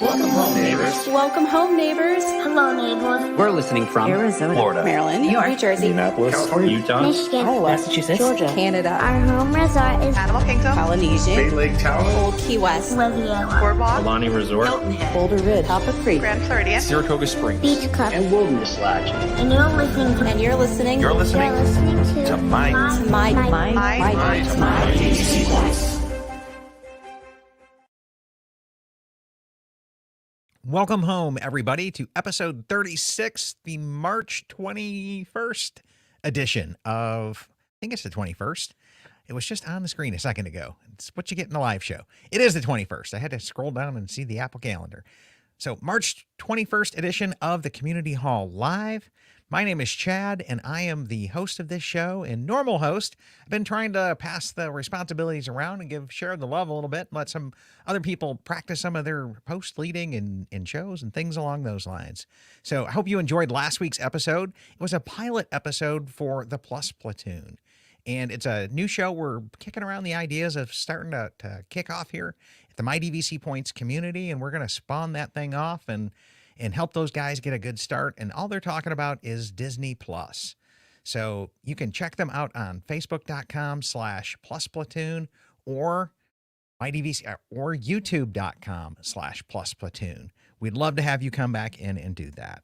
Welcome home, neighbors. Welcome home, neighbors. Hello, neighbors. We're listening from Arizona, Florida, Maryland, New York, New Jersey, Indianapolis, California, Utah, Michigan, Iowa, Massachusetts, Georgia, Canada, Our home resort is Animal Kingdom, Polynesia, Bay Lake Tahoe, Old Key West, Riviera, Boardwalk, Alani Resort, Hilton Head, Boulder Ridge, Hopper Creek, Grand Floridian, Saratoga Springs, Beach Club, and Wilderness Lodge. and you're listening to and you're listening You're listening to my DVC Points. Welcome home, everybody, to episode 36, the March 21st edition of, I think it's the 21st. It was just on the screen a second ago. It's what you get in the live show. It is the 21st. I had to scroll down and see the Apple calendar. So March 21st edition of the Community Hall Live. My name is Chad, and I am the host of this show and normal host. I've been trying to pass the responsibilities around and share the love a little bit, and let some other people practice some of their post leading in shows and things along those lines. So I hope you enjoyed last week's episode. It was a pilot episode for the Plus Platoon. And it's a new show. We're kicking around the ideas of starting to kick off here at the My DVC Points community, and we're going to spawn that thing off and help those guys get a good start. And all they're talking about is Disney Plus. So you can check them out on facebook.com/plusplatoon or MyDVC or youtube.com/plusplatoon. We'd love to have you come back in and do that.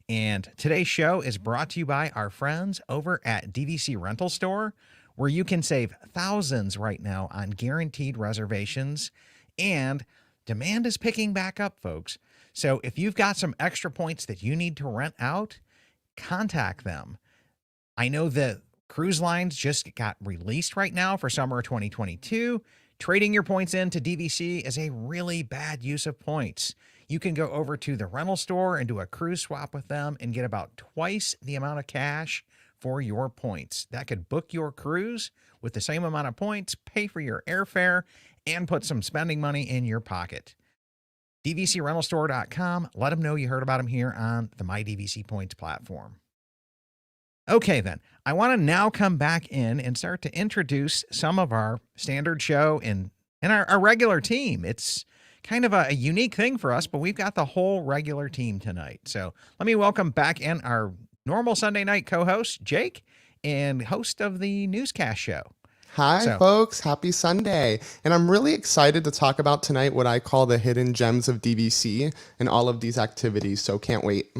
And today's show is brought to you by our friends over at DVC Rental Store, where you can save thousands right now on guaranteed reservations. And demand is picking back up, folks. So if you've got some extra points that you need to rent out, contact them. I know the cruise lines just got released right now for summer of 2022. Trading your points into DVC is a really bad use of points. You can go over to the rental store and do a cruise swap with them and get about twice the amount of cash for your points. That could book your cruise with the same amount of points, pay for your airfare, and put some spending money in your pocket. DVCRentalStore.com. Let them know you heard about them here on the My DVC Points platform. Okay, then. I want to now come back in and start to introduce some of our standard show and our regular team. It's kind of a unique thing for us, but we've got the whole regular team tonight. So let me welcome back in our normal Sunday night co-host, Jake, and host of the newscast show. Hi, folks. Happy Sunday. And I'm really excited to talk about tonight what I call the hidden gems of DVC and all of these activities. So can't wait.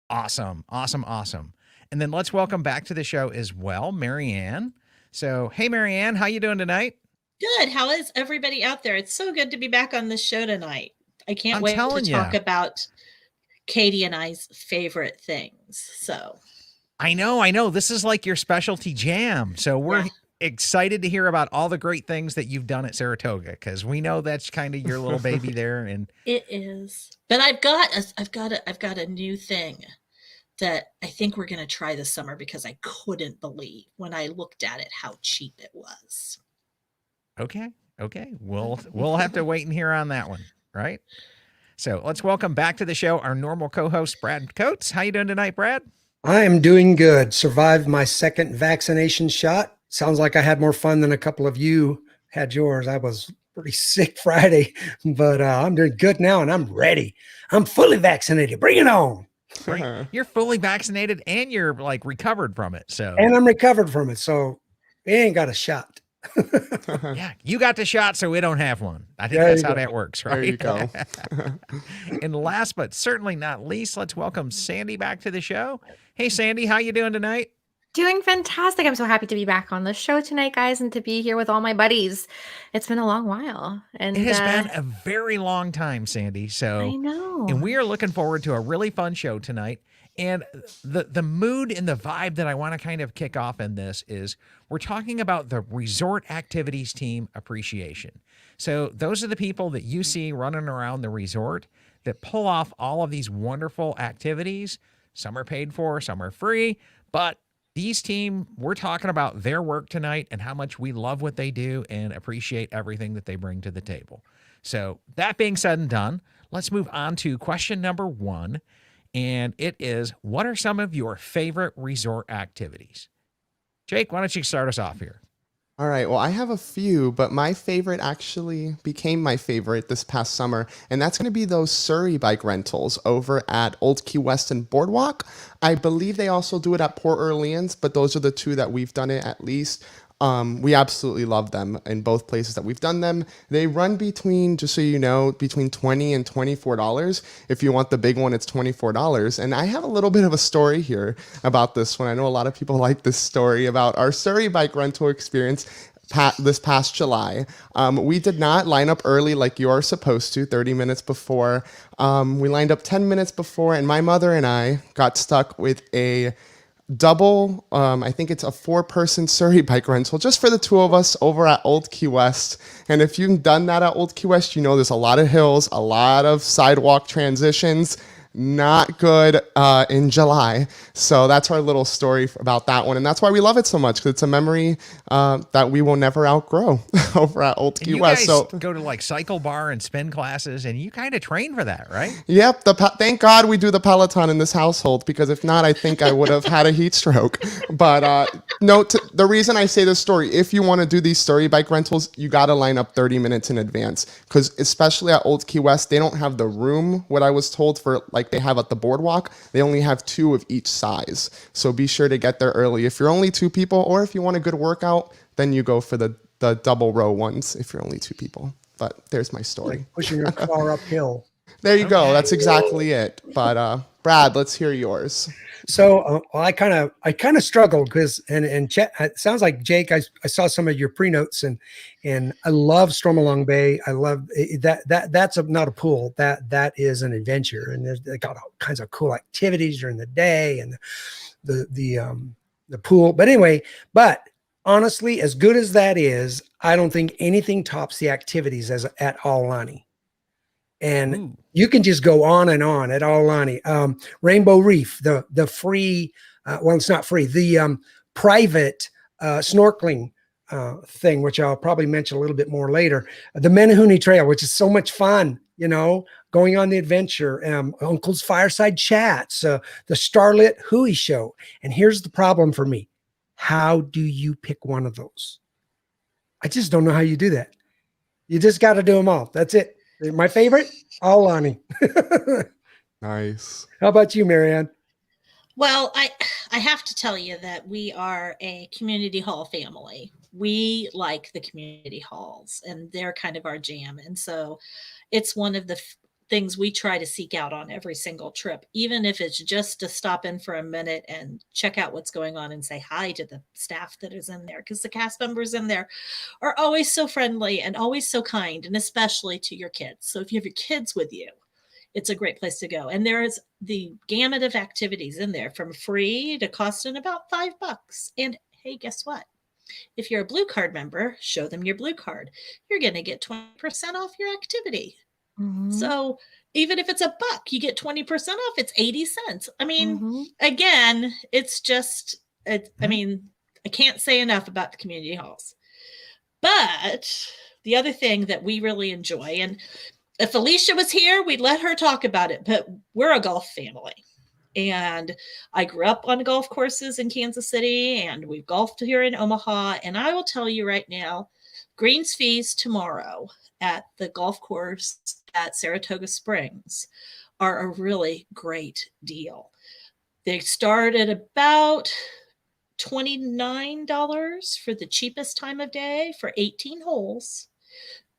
Awesome. And then let's welcome back to the show as well, Marianne. So, hey, Marianne, how you doing tonight? Good. How is everybody out there? It's so good to be back on the show tonight. I can't wait to talk about Katie and I's favorite things. So I know. This is like your specialty jam. So we're excited to hear about all the great things that you've done at Saratoga, because we know that's kind of your little baby there. And it is. But I've got a new thing that I think we're going to try this summer, because I couldn't believe when I looked at it how cheap it was. Okay. We'll have to wait and hear on that one, right? So let's welcome back to the show our normal co-host, Brad Coates. How you doing tonight, Brad? I am doing good. Survived my second vaccination shot. Sounds like I had more fun than a couple of you had yours. I was pretty sick Friday, but I'm doing good now, and I'm ready. I'm fully vaccinated. Bring it on. You're fully vaccinated and you're like recovered from it. And I'm recovered from it. So we ain't got a shot. Yeah, you got the shot, so we don't have one. I think that's how that works, right? There you go. And last but certainly not least, let's welcome Sandy back to the show. Hey, Sandy, how you doing tonight? Doing fantastic. I'm so happy to be back on the show tonight, guys, and to be here with all my buddies. It's been a long while. And it has been a very long time, Sandy. So I know. And we are looking forward to a really fun show tonight. And the mood and the vibe that I want to kind of kick off in this is we're talking about the Resort Activities Team Appreciation. So those are the people that you see running around the resort that pull off all of these wonderful activities. Some are paid for, some are free, but these team, we're talking about their work tonight and how much we love what they do and appreciate everything that they bring to the table. So that being said and done, let's move on to question number 1. And it is, what are some of your favorite resort activities? Jake, why don't you start us off here? All right. Well, I have a few, but my favorite actually became my favorite this past summer, and that's going to be those Surrey bike rentals over at Old Key West and Boardwalk. I believe they also do it at Port Orleans, but those are the two that we've done it at least. We absolutely love them in both places that we've done them. They run between, just so you know, between $20 and $24. If you want the big one, it's $24. And I have a little bit of a story here about this one. I know a lot of people like this story about our Surrey bike rental experience this past July. We did not line up early like you are supposed to, 30 minutes before. We lined up 10 minutes before, and my mother and I got stuck with a double, I think it's a 4-person Surrey bike rental just for the two of us over at Old Key West. And if you've done that at Old Key West, you know there's a lot of hills, a lot of sidewalk transitions. Not good in July. So that's our little story about that one. And that's why we love it so much, because it's a memory that we will never outgrow over at Old Key You West. guys So go to like cycle bar and spin classes, and you kind of train for that, right? yep, thank God we do the Peloton in this household, because if not, I think I would have had a heat stroke. But the reason I say this story, if you want to do these Surrey bike rentals, you got to line up 30 minutes in advance, because especially at Old Key West, they don't have the room, what I was told, for like they have at the Boardwalk. They only have 2 of each size. So be sure to get there early. If you're only 2 people, or if you want a good workout, then you go for the double row ones if you're only 2 people. But there's my story. Pushing your car uphill. There you go. That's exactly it. But Brad, let's hear yours. So I kind of struggled because it sounds like Jake. I saw some of your pre-notes and I love Stormalong Bay. I love that. That's not a pool. That is an adventure, and they got all kinds of cool activities during the day and the pool. But anyway, honestly, as good as that is, I don't think anything tops the activities at Aulani. And you can just go on and on at Aulani. Rainbow Reef, the free, well, it's not free, the private snorkeling thing, which I'll probably mention a little bit more later. The Menehune Trail, which is so much fun, going on the adventure. Uncle's Fireside Chats, the Starlit Hui Show. And here's the problem for me. How do you pick one of those? I just don't know how you do that. You just got to do them all. That's it. My favorite, Aulani. Nice. How about you, Marianne? Well, I have to tell you that we are a community hall family. We like the community halls, and they're kind of our jam. And so it's one of the things we try to seek out on every single trip, even if it's just to stop in for a minute and check out what's going on and say hi to the staff that is in there, because the cast members in there are always so friendly and always so kind, and especially to your kids. So if you have your kids with you, it's a great place to go. And there is the gamut of activities in there, from free to costing about $5. And hey, guess what? If you're a Blue Card member, show them your Blue Card. You're going to get 20% off your activity. Mm-hmm. So even if it's $1, you get 20% off. It's 80 cents. I mean, again, it's just, I mean, I can't say enough about the community halls. But the other thing that we really enjoy, and if Alicia was here, we'd let her talk about it, but we're a golf family. And I grew up on golf courses in Kansas City, and we've golfed here in Omaha. And I will tell you right now, greens fees tomorrow at the golf course at Saratoga Springs are a really great deal. They start at about $29 for the cheapest time of day for 18 holes.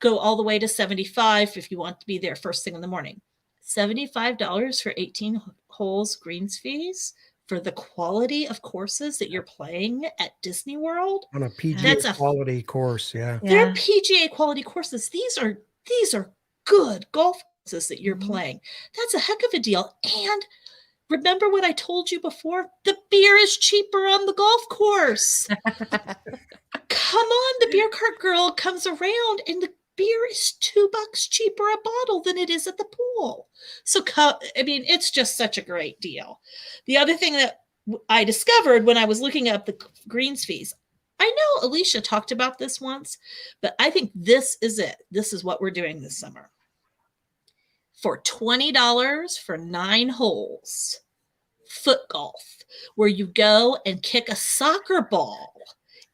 Go all the way to $75 if you want to be there first thing in the morning. $75 for 18 holes greens fees for the quality of courses that you're playing at Disney World. On a PGA quality course, yeah. They're PGA quality courses. These are good golf courses that you're playing. That's a heck of a deal. And remember what I told you before? The beer is cheaper on the golf course. Come on, the beer cart girl comes around and the beer is $2 cheaper a bottle than it is at the pool. So, I mean, it's just such a great deal. The other thing that I discovered when I was looking up the greens fees, I know Alicia talked about this once, but I think this is it. This is what we're doing this summer. For $20 for 9 holes, foot golf, where you go and kick a soccer ball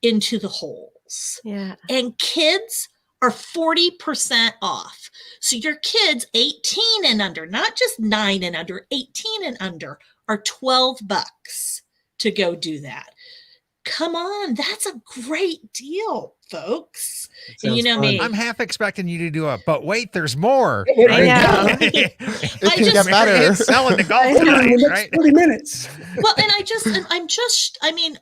into the holes. deals. Yeah. And kids are 40% off. So your kids 18 and under, not just 9 and under, 18 and under are $12 to go do that. Come on, that's a great deal, folks. And you sounds know fun. me. I'm half expecting you to do a, but wait, there's more. I know. It I can just- get better. It's selling the golf In the tonight, next right? 30 minutes. Well, and I mean,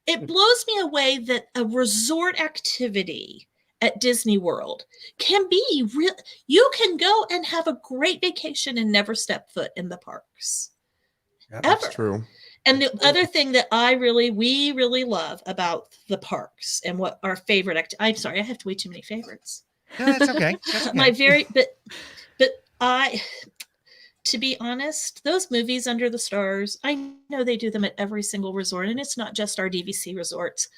it blows me away that a resort activity at Disney World can be real. You can go and have a great vacation and never step foot in the parks. Yep. Ever. That's true. And the other thing that we really love about the parks and what our favorite I'm sorry, I have way too many favorites. No, that's okay. That's okay. My very, to be honest, those movies Under the Stars, I know they do them at every single resort, and it's not just our DVC resorts.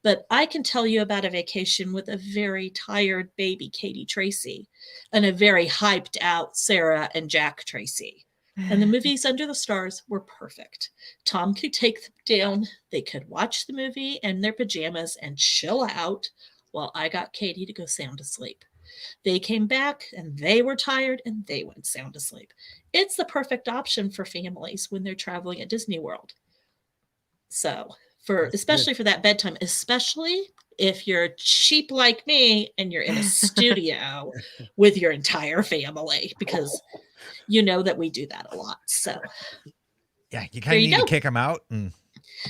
But I can tell you about a vacation with a very tired baby Katie Tracy and a very hyped out Sarah and Jack Tracy. And the movies Under the Stars were perfect. Tom could take them down. They could watch the movie in their pajamas and chill out while I got Katie to go sound asleep. They came back and they were tired and they went sound asleep. It's the perfect option for families when they're traveling at Disney World. So especially for that bedtime, especially if you're cheap like me and you're in a studio with your entire family, because you know that we do that a lot. So Yeah, you There kind of you need go. to kick them out. And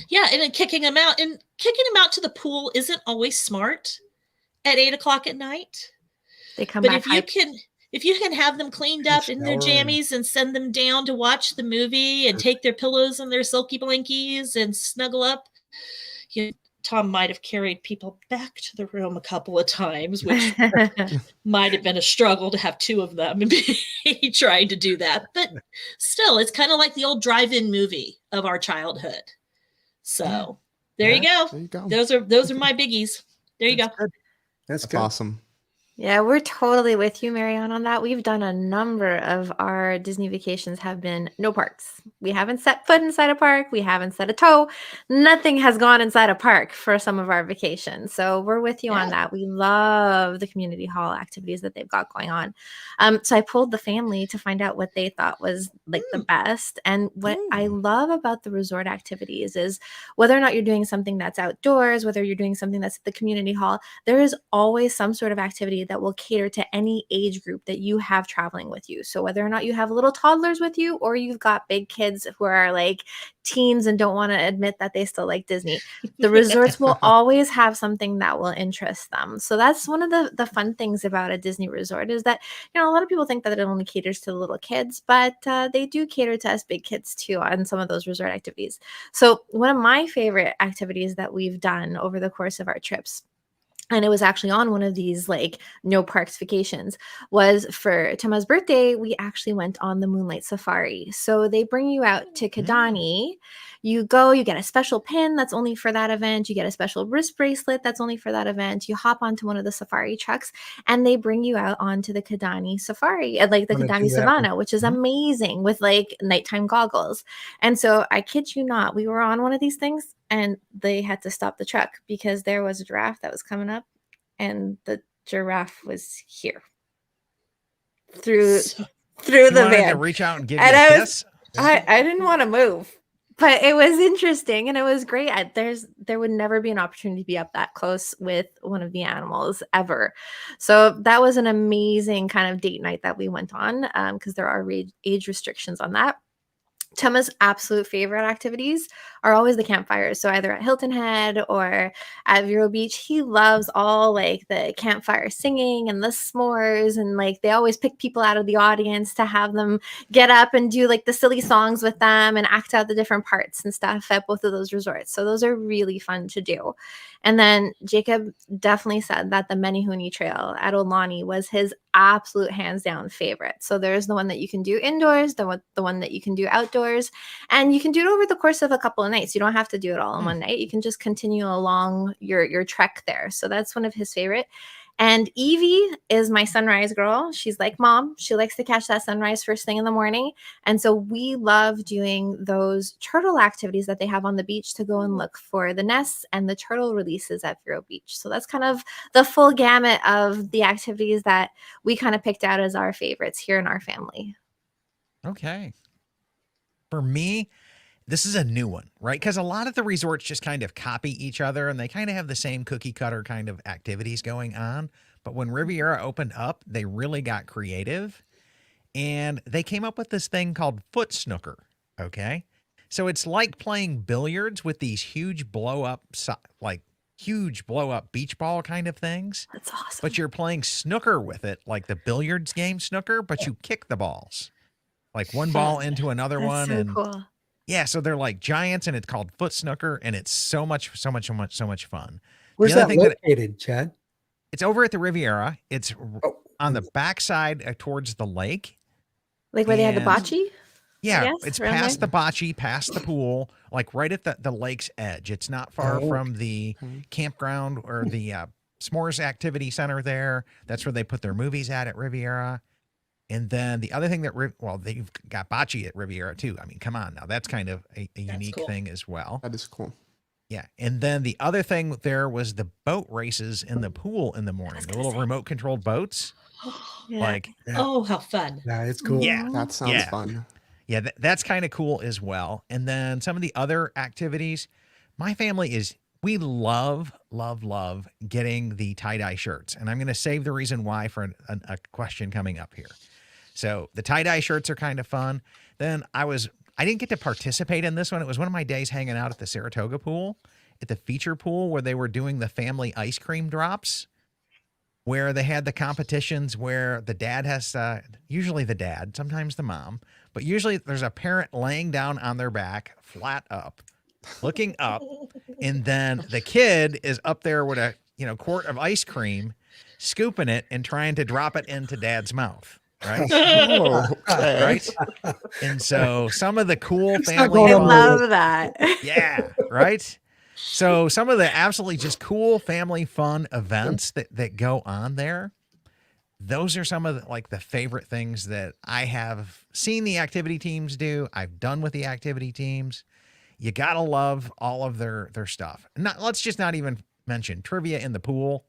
yeah, and then kicking them out to the pool isn't always smart at 8:00 at night. They come But back if you can have them cleaned up in their Shower and- jammies and send them down to watch the movie and take their pillows and their silky blankies and snuggle up, Tom might have carried people back to the room a couple of times, which might have been a struggle to have two of them and be trying to do that. But still, it's kind of like the old drive-in movie of our childhood. So there you go. There you go. Those are my biggies. There you go. That's That's good. awesome. Yeah, we're totally with you, Marianne, on that. We've done a number of our Disney vacations have been no parks. We haven't set foot inside a park. We haven't set a toe. Nothing has gone inside a park for some of our vacations. So we're with you on Yeah. that. We love the community hall activities that they've got going on. So I pulled the family to find out what they thought was like the best. And what I love about the resort activities is whether or not you're doing something that's outdoors, whether you're doing something that's at the community hall, there is always some sort of activity that will cater to any age group that you have traveling with you. So whether or not you have little toddlers with you or you've got big kids who are like teens and don't want to admit that they still like Disney, the resorts will always have something that will interest them. So that's one of the fun things about a Disney resort is that, a lot of people think that it only caters to the little kids, but they do cater to us big kids too on some of those resort activities. So one of my favorite activities that we've done over the course of our trips, and it was actually on one of these like no parks vacations, was for Tama's birthday. We actually went on the Moonlight Safari. So they bring you out to Kidani. You go, you get a special pin that's only for that event. You get a special wrist bracelet that's only for that event. You hop onto one of the safari trucks and they bring you out onto the Kidani Safari, like the Wanna do Kidani that Savannah, which is amazing with like nighttime goggles. And so I kid you not, we were on one of these things and they had to stop the truck because there was a giraffe that was coming up and the giraffe was here through So- the you wanted to van. reach out and give And you a I kiss. I didn't want to move, but it was interesting and it was great. There would never be an opportunity to be up that close with one of the animals ever. So that was an amazing kind of date night that we went on because there are age restrictions on that. Tama's absolute favorite activities are always the campfires. So either at Hilton Head or at Vero Beach, he loves all like the campfire singing and the s'mores. And like they always pick people out of the audience to have them get up and do like the silly songs with them and act out the different parts and stuff at both of those resorts. So those are really fun to do. And then Jacob definitely said that the Menehune Trail at Olani was his absolute hands down favorite. So there's the one that you can do indoors, the one that you can do outdoors, and you can do it over the course of a couple of nights. You don't have to do it all in one night. You can just continue along your trek there. So that's one of his favorite. And Evie is my sunrise girl. She's like mom. She likes to catch that sunrise first thing in the morning. And so we love doing those turtle activities that they have on the beach to go and look for the nests and the turtle releases at Vero Beach. So that's kind of the full gamut of the activities that we kind of picked out as our favorites here in our family. Okay. For me, this is a new one, right? Because a lot of the resorts just kind of copy each other and they kind of have the same cookie cutter kind of activities going on. But when Riviera opened up, they really got creative and they came up with this thing called foot snooker. Okay. So it's like playing billiards with these huge blow up beach ball kind of things. That's awesome. But you're playing snooker with it, like the billiards game snooker, but you kick the balls. Like one ball into another That's one. so And cool. yeah, so they're like giants and it's called foot snooker and it's so much fun. Where's other that thing that- located, Chad? It's over at the Riviera. It's Oh, on the backside towards the lake. Like where they had the And- bocce? Yeah, Yes, it's around past there? the bocce, past the pool, like right at the lake's edge. It's not far Oh, from the campground or the s'mores activity center there. That's where they put their movies at Riviera. And then the other thing that, they've got bocce at Riviera too. I mean, come on now. That's kind of a unique cool. thing as well. That is cool. Yeah. And then the other thing there was the boat races in the pool in the morning, the little remote controlled boats. Yeah. Like, yeah. Oh, how fun. Yeah, it's cool. yeah. That sounds Yeah. fun. Yeah, that's kind of cool as well. And then some of the other activities, my family we love getting the tie-dye shirts. And I'm going to save the reason why for a question coming up here. So the tie-dye shirts are kind of fun. Then I didn't get to participate in this one. It was one of my days hanging out at the Saratoga pool, at the feature pool where they were doing the family ice cream drops, where they had the competitions where the dad has, usually the dad, sometimes the mom, but usually there's a parent laying down on their back, flat up, looking up, and then the kid is up there with a quart of ice cream, scooping it and trying to drop it into dad's mouth. Right. Oh, okay. Right. And so some of the cool not family going I on fun- love that. yeah. Right. So some of the absolutely just cool family fun events that go on there, those are some of the favorite things that I have seen the activity teams do. I've done with the activity teams. You got to love all of their stuff. Let's just not even mention trivia in the pool.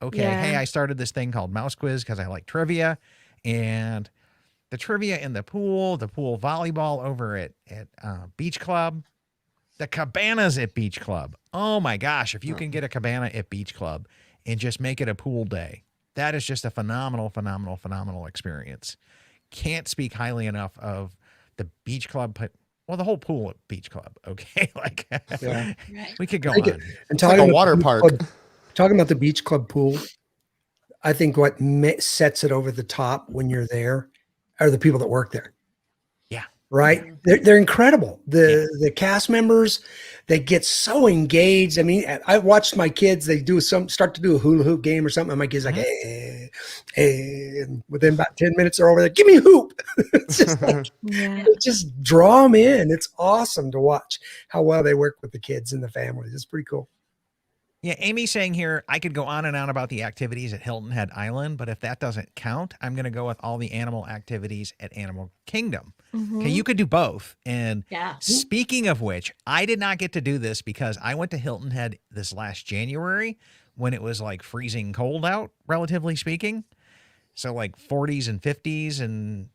Okay. Yeah. Hey, I started this thing called Mouse Quiz because I like trivia. And the trivia in the pool volleyball over at Beach Club, the cabanas at Beach Club. Oh my gosh, if you can get a cabana at Beach Club and just make it a pool day, that is just a phenomenal experience. Can't speak highly enough of the Beach Club, the whole pool at Beach Club. Okay, Yeah. Right. we could go Like on. And like a about the water beach park. club- talking about the beach club pool, I think what sets it over the top when you're there are the people that work there. Yeah. Right. They're incredible. The cast members, they get so engaged. I mean, I watched my kids, they start to do a hula hoop game or something. And my kids like, and within about 10 minutes they're over there. Give me a hoop. It's just like, Yeah. just draw them in. It's awesome to watch how well they work with the kids and the families. It's pretty cool. Yeah, Amy's saying here, I could go on and on about the activities at Hilton Head Island, but if that doesn't count, I'm going to go with all the animal activities at Animal Kingdom. Mhm. Okay, you could do both. And Yeah. speaking of which, I did not get to do this because I went to Hilton Head this last January when it was like freezing cold out, relatively speaking. So like 40s and 50s, and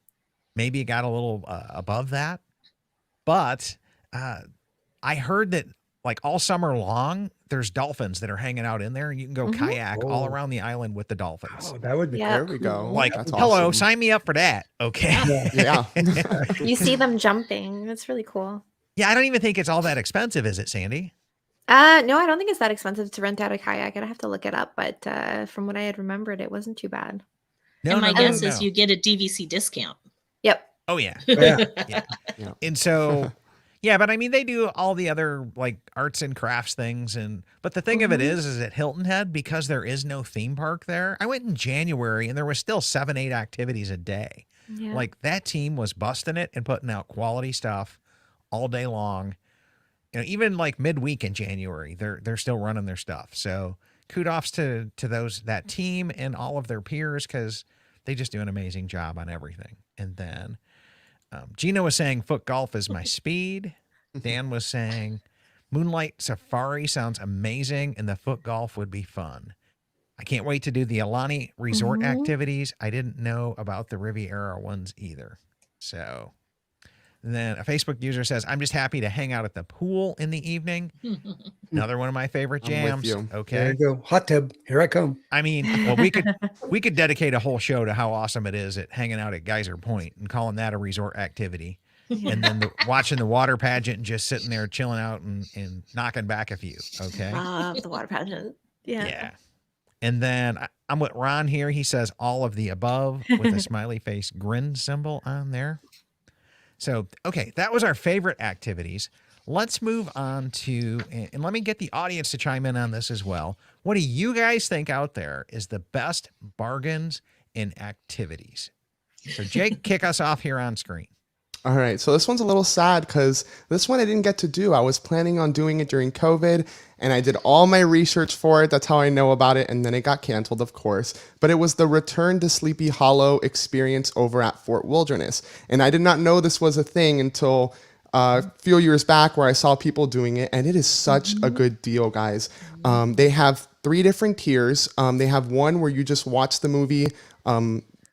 maybe it got a little above that. But I heard that like all summer long, there's dolphins that are hanging out in there, and you can go kayak all Oh. around the island with the dolphins. Oh, that would be Yeah. There we go. Like, That's hello, awesome. sign me up for that. Okay. Yeah. You see them jumping. It's really cool. Yeah, I don't even think it's all that expensive, is it, Sandy? No, I don't think it's that expensive to rent out a kayak. I'd have to look it up, but from what I had remembered, it wasn't too bad. No, And my no, no, guess no, is no. you get a DVC discount. Yep. Oh, yeah. Yeah. Yeah. And so, yeah, but I mean, they do all the other like arts and crafts things. But the thing of it is at Hilton Head, because there is no theme park there, I went in January and there was still 7-8 activities a day. Yeah. Like that team was busting it and putting out quality stuff all day long. Even like midweek in January, they're still running their stuff. So kudos to that team and all of their peers, because they just do an amazing job on everything. And then Gina was saying foot golf is my speed. Dan was saying Moonlight Safari sounds amazing, and the foot golf would be fun. I can't wait to do the Alani resort activities. I didn't know about the Riviera ones either. So then a Facebook user says, I'm just happy to hang out at the pool in the evening. Another one of my favorite I'm with jams. you. Okay. There you go. Hot tub. Here I come. I mean, well, we could dedicate a whole show to how awesome it is at hanging out at Geyser Point and calling that a resort activity. And then watching the water pageant and just sitting there chilling out and knocking back a few. Okay. The water pageant. Yeah. Yeah. And then I'm with Ron here. He says all of the above with a smiley face grin symbol on there. So, okay, that was our favorite activities. Let's move on to, and let me get the audience to chime in on this as well. What do you guys think out there is the best bargains in activities? So, Jake, kick us off here on screen. All right, so this one's a little sad because this one I didn't get to do. I was planning on doing it during COVID, and I did all my research for it. That's how I know about it, and then it got canceled, of course. But it was the Return to Sleepy Hollow experience over at Fort Wilderness. And I did not know this was a thing until a few years back where I saw people doing it, and it is such a good deal, guys. They have 3 different tiers. They have one where you just watch the movie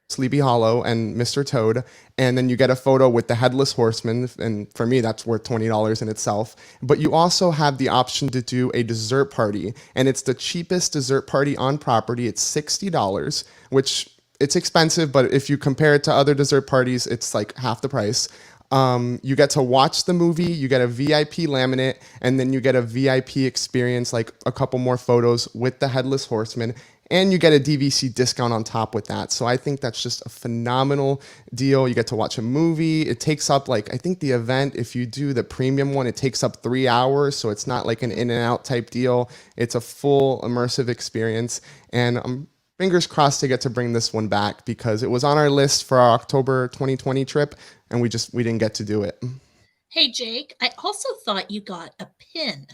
Sleepy Hollow and Mr. Toad, and then you get a photo with the Headless Horseman, and for me that's worth $20 in itself. But you also have the option to do a dessert party, and it's the cheapest dessert party on property. It's $60, which it's expensive, but if you compare it to other dessert parties, it's like half the price. You get to watch the movie, you get a VIP laminate, and then you get a VIP experience, like a couple more photos with the Headless Horseman, and you get a DVC discount on top with that. So I think that's just a phenomenal deal. You get to watch a movie. It takes up, like, I think the event, if you do the premium one, it takes up 3 hours. So it's not like an in and out type deal. It's a full immersive experience. And I'm fingers crossed to get to bring this one back because it was on our list for our October 2020 trip, and we didn't get to do it. Hey, Jake, I also thought you got a pin,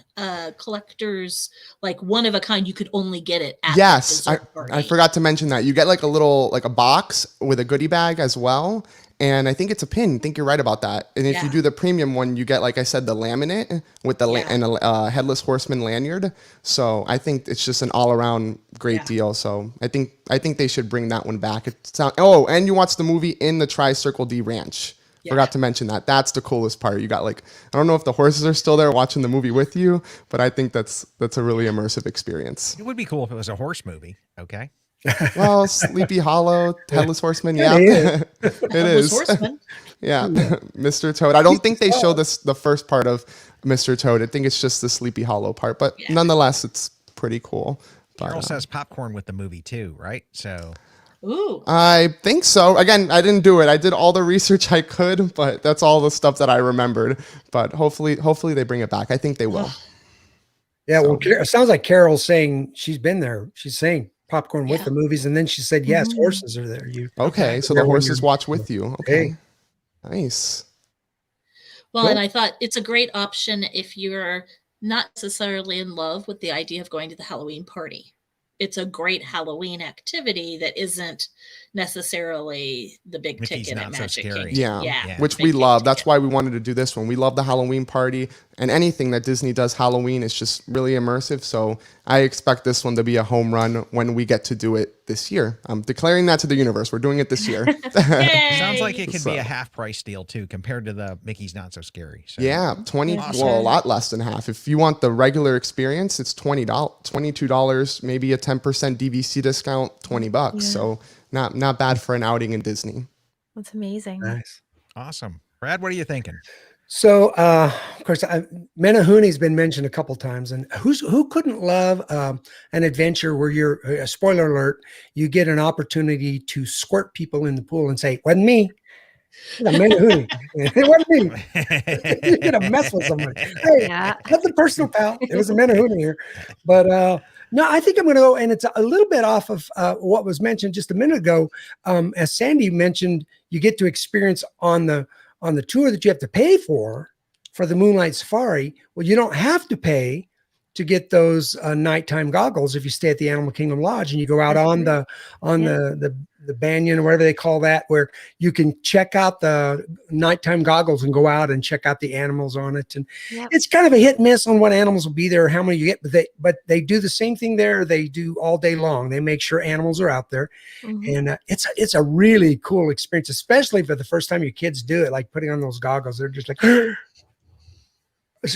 collector's, like one of a kind. You could only get it at Yes, the dessert party. I forgot to mention that. You get like a box with a goodie bag as well. And I think it's a pin. I think you're right about that. And if you do the premium one, you get, like I said, the laminate with the and a Headless Horseman lanyard. So I think it's just an all-around great deal. So I think they should bring that one back. And you watch the movie in the Tri-Circle D Ranch. Forgot to mention that. That's the coolest part. You got, like, I don't know if the horses are still there watching the movie with you, but I think that's a really immersive experience. It would be cool if it was a horse movie. Okay. Well, Sleepy Hollow, Headless Horseman, it is. Horseman. Yeah, Mr. Toad. I don't think they show the first part of Mr. Toad. I think it's just the Sleepy Hollow part, but nonetheless, it's pretty cool. Carol says popcorn with the movie too, right? So. Ooh. I think so. Again, I didn't do it. I did all the research I could, but that's all the stuff that I remembered. But hopefully they bring it back. I think they will. Yeah, well, it sounds like Carol's saying she's been there. She's saying popcorn with the movies, and then she said, yes, horses are there. Okay, so the horses watch with you. Okay, nice. Well, and I thought it's a great option if you're not necessarily in love with the idea of going to the Halloween party. It's a great Halloween activity that isn't necessarily the big Mickey's ticket Not at So Magic Scary. Kingdom. Yeah. Which we love. That's why we wanted to do this one. We love the Halloween party, and anything that Disney does Halloween is just really immersive. So I expect this one to be a home run when we get to do it this year. I'm declaring that to the universe. We're doing it this year. Sounds like it could be a half price deal too, compared to the Mickey's Not So Scary. So. Yeah, 20. Well, a lot less than half. If you want the regular experience, it's $20, $22, maybe a 10% DVC discount, $20. So not bad for an outing in Disney. That's amazing. Nice. Awesome. Brad, what are you thinking? So, of course, Menahuni's been mentioned a couple times, and who couldn't love an adventure where you're, spoiler alert, you get an opportunity to squirt people in the pool and say, "Wasn't me." Menahuni. It wasn't me. You're gonna mess with someone. Hey, nothing personal, pal. It was a Menahuni here, but no, I think I'm going to go, and it's a little bit off of what was mentioned just a minute ago. As Sandy mentioned, you get to experience on the tour that you have to pay for the Moonlight Safari. Well, you don't have to pay to get those nighttime goggles if you stay at the Animal Kingdom Lodge and you go out on the banyan or whatever they call that, where you can check out the nighttime goggles and go out and check out the animals on it. And it's kind of a hit and miss on what animals will be there, how many you get, but they do the same thing there. They do all day long. They make sure animals are out there. And it's a really cool experience, especially for the first time your kids do it, like putting on those goggles. They're just like,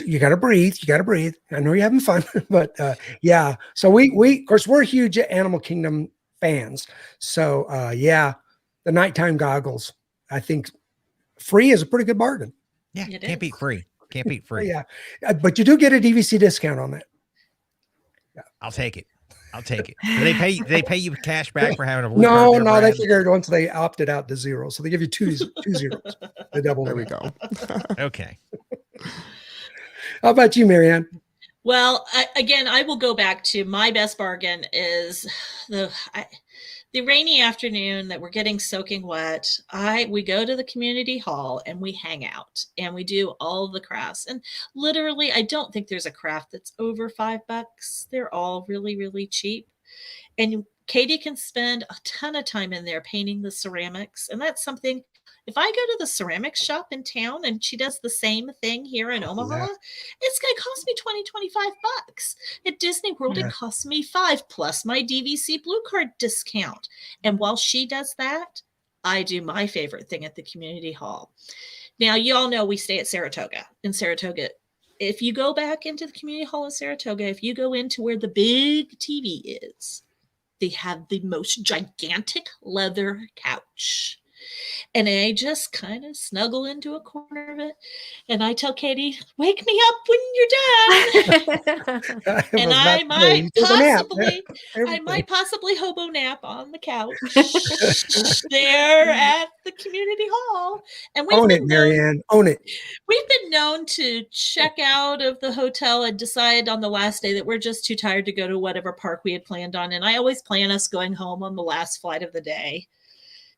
you got to breathe. You got to breathe. I know you're having fun, but yeah. So we, of course, we're huge Animal Kingdom fans. So the nighttime goggles, I think free is a pretty good bargain. Yeah. Can't beat free. Can't beat free. Yeah. But you do get a DVC discount on that. Yeah. I'll take it. Do they pay you cash back for having a blue No, card there, they Brad? figured once they opted out to zero. So they give you two zeros. They double. There we go. Okay. How about you, Marianne? Well, I will go back to my best bargain is the rainy afternoon that we're getting soaking wet. We go to the community hall and we hang out and we do all the crafts. And literally, I don't think there's a craft that's over $5. They're all really, really cheap. And Katie can spend a ton of time in there painting the ceramics. And that's something, if I go to the ceramics shop in town and she does the same thing here in Omaha, it's going to cost me $20-25. At Disney World, it costs me $5 plus my DVC Blue Card discount. And while she does that, I do my favorite thing at the community hall. Now, you all know we stay at Saratoga. In Saratoga, if you go back into the community hall in Saratoga, if you go into where the big TV is, they have the most gigantic leather couch. And I just kind of snuggle into a corner of it. And I tell Katie, wake me up when you're done. And I might possibly hobo nap on the couch there at the community hall. And Own it, Marianne. Own it. We've been known to check out of the hotel and decide on the last day that we're just too tired to go to whatever park we had planned on. And I always plan us going home on the last flight of the day.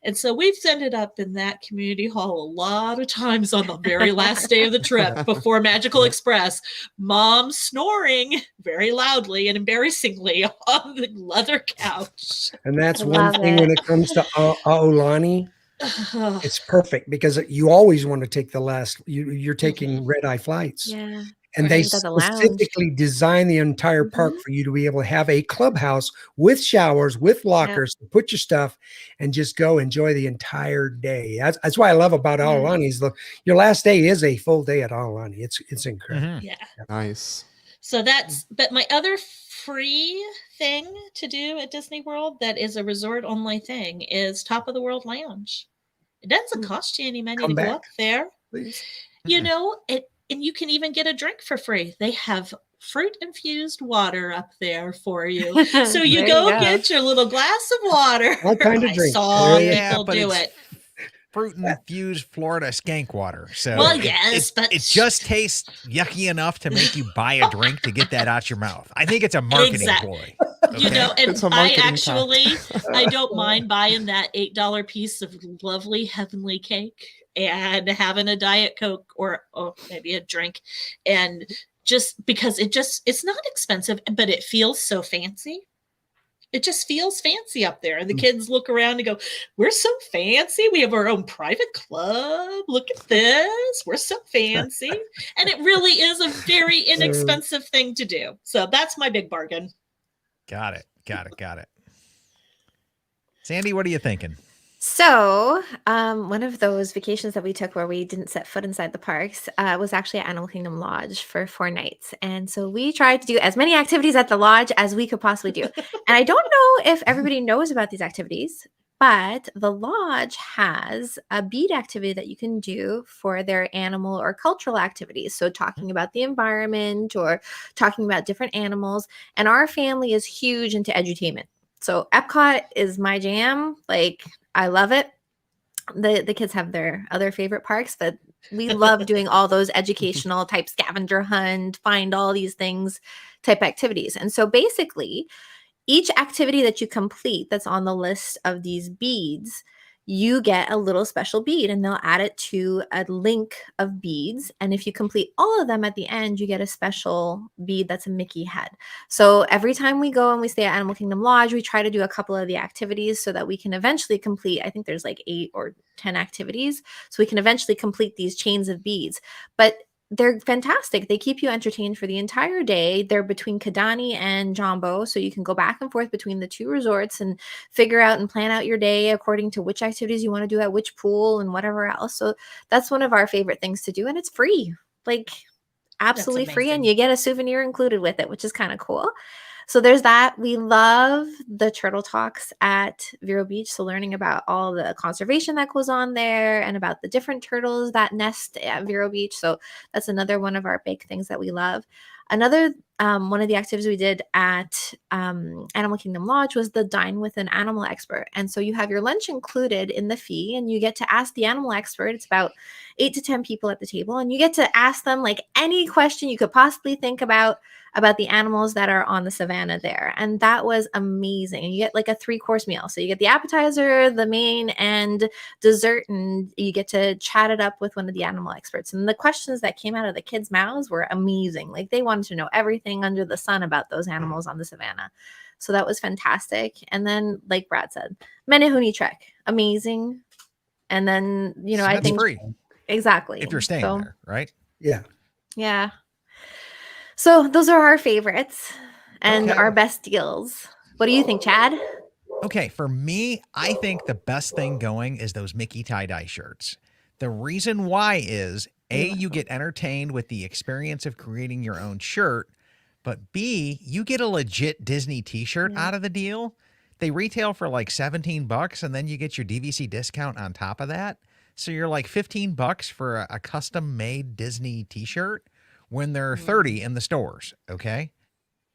And so we've ended up in that community hall a lot of times on the very last day of the trip before Magical Express, Mom snoring very loudly and embarrassingly on the leather couch. And that's one thing when it comes to Aulani. It's perfect because you always want to take the last, you're taking red-eye flights. Yeah. And they specifically design the entire park for you to be able to have a clubhouse with showers, with lockers, to put your stuff and just go enjoy the entire day. That's what I love about Aulani is your last day is a full day at Aulani. It's incredible. Yeah. Nice. So but my other free thing to do at Disney World that is a resort only thing is Top of the World Lounge. It doesn't cost you any money to go up there. Please. You know, and you can even get a drink for free. They have fruit infused water up there for you. So you go get your little glass of water. What kind of drink? I saw people do it. Fruit infused Florida skank water. So well, yes, but it just tastes yucky enough to make you buy a drink to get that out your mouth. I think it's a marketing ploy. Okay? You know, and I don't tact. mind buying that $8 piece of lovely heavenly cake and having a Diet Coke or maybe a drink. And just because it's not expensive, but it feels so fancy. It just feels fancy up there. And the kids look around and go, we're so fancy. We have our own private club. Look at this. We're so fancy. And it really is a very inexpensive thing to do. So that's my big bargain. Got it. Sandy, what are you thinking? So one of those vacations that we took where we didn't set foot inside the parks was actually at Animal Kingdom Lodge for 4 nights. And so we tried to do as many activities at the lodge as we could possibly do. And I don't know if everybody knows about these activities, but the lodge has a bead activity that you can do for their animal or cultural activities. So talking about the environment or talking about different animals. And our family is huge into edutainment. So Epcot is my jam. Like, I love it. The kids have their other favorite parks, but we love doing all those educational type scavenger hunt, find all these things type activities. And so basically, each activity that you complete that's on the list of these beads, you get a little special bead, and they'll add it to a link of beads. And if you complete all of them at the end, you get a special bead that's a Mickey head. So every time we go and we stay at Animal Kingdom Lodge, we try to do a couple of the activities so that we can eventually complete, I think there's like 8 or 10 activities. So we can eventually complete these chains of beads. But they're fantastic. They keep you entertained for the entire day. They're between Kidani and Jambo, so you can go back and forth between the 2 resorts and figure out and plan out your day according to which activities you want to do at which pool and whatever else. So that's one of our favorite things to do, and it's free. Like absolutely free, and amazing. you get a souvenir included with it, which is kind of cool. So there's that. We love the turtle talks at Vero Beach. So learning about all the conservation that goes on there and about the different turtles that nest at Vero Beach. So that's another one of our big things that we love. Another one of the activities we did at Animal Kingdom Lodge was the Dine with an Animal Expert. And so you have your lunch included in the fee, and you get to ask the animal expert. It's about 8 to 10 people at the table, and you get to ask them like any question you could possibly think about the animals that are on the savannah there. And that was amazing. And you get like a 3-course meal. So you get the appetizer, the main, and dessert, and you get to chat it up with one of the animal experts. And the questions that came out of the kids' mouths were amazing. Like they wanted to know everything under the sun about those animals on the savannah. So that was fantastic. And then, like Brad said, Menehune Trek, amazing. And then, you know, So I that's think free exactly if you're staying So, there, right? Yeah. yeah. So those are our favorites and Okay. our best deals. What do you think, Chad? Okay, for me, I think the best thing going is those Mickey tie-dye shirts. The reason why is A, you get entertained with the experience of creating your own shirt, but B, you get a legit Disney t-shirt out of the deal. They retail for like $17, and then you get your DVC discount on top of that. So you're like $15 for a custom-made Disney t-shirt when they're 30 in the stores, okay?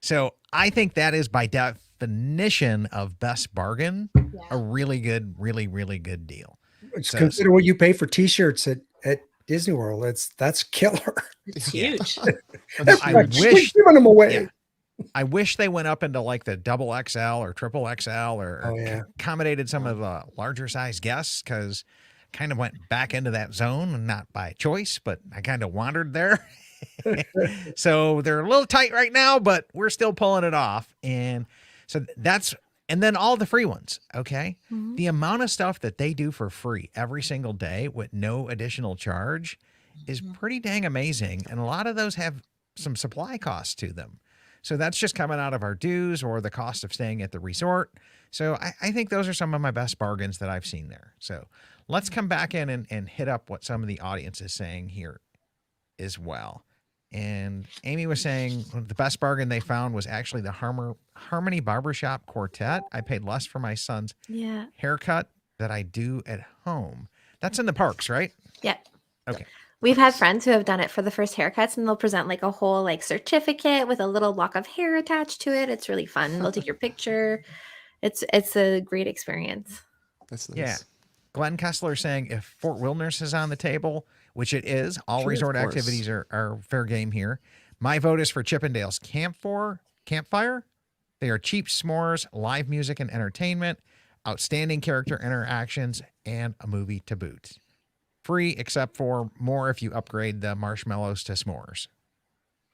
So I think that is by definition of best bargain, a really good, really, really good deal. Just So- consider what you pay for t-shirts at Disney World. That's killer. It's Yeah. huge. I Like, we're wish, giving them away. yeah, I wish they went up into like the double XL or triple XL or Oh, yeah. accommodated some of the larger size guests, because kind of went back into that zone, and not by choice, but I kind of wandered there. So they're a little tight right now, but we're still pulling it off. And so and then all the free ones. Okay. The amount of stuff that they do for free every single day with no additional charge is pretty dang amazing. And a lot of those have some supply costs to them. So that's just coming out of our dues or the cost of staying at the resort. So I think those are some of my best bargains that I've seen there. So let's come back in and hit up what some of the audience is saying here as well. And Amy was saying the best bargain they found was actually the Harmony Barbershop Quartet. I paid less for my son's haircut that I do at home. That's in the parks, right? Yeah. Okay. We've had friends who have done it for the first haircuts, and they'll present like a whole like certificate with a little lock of hair attached to it. It's really fun. They'll take your picture. It's a great experience. That's nice. Yeah. Glenn Kessler saying if Fort Wilderness is on the table, which it is, all Sure, resort of course. activities are fair game here. My vote is for Chippendale's Campfire. They are cheap s'mores, live music and entertainment, outstanding character interactions, and a movie to boot. Free, except for more if you upgrade the marshmallows to s'mores.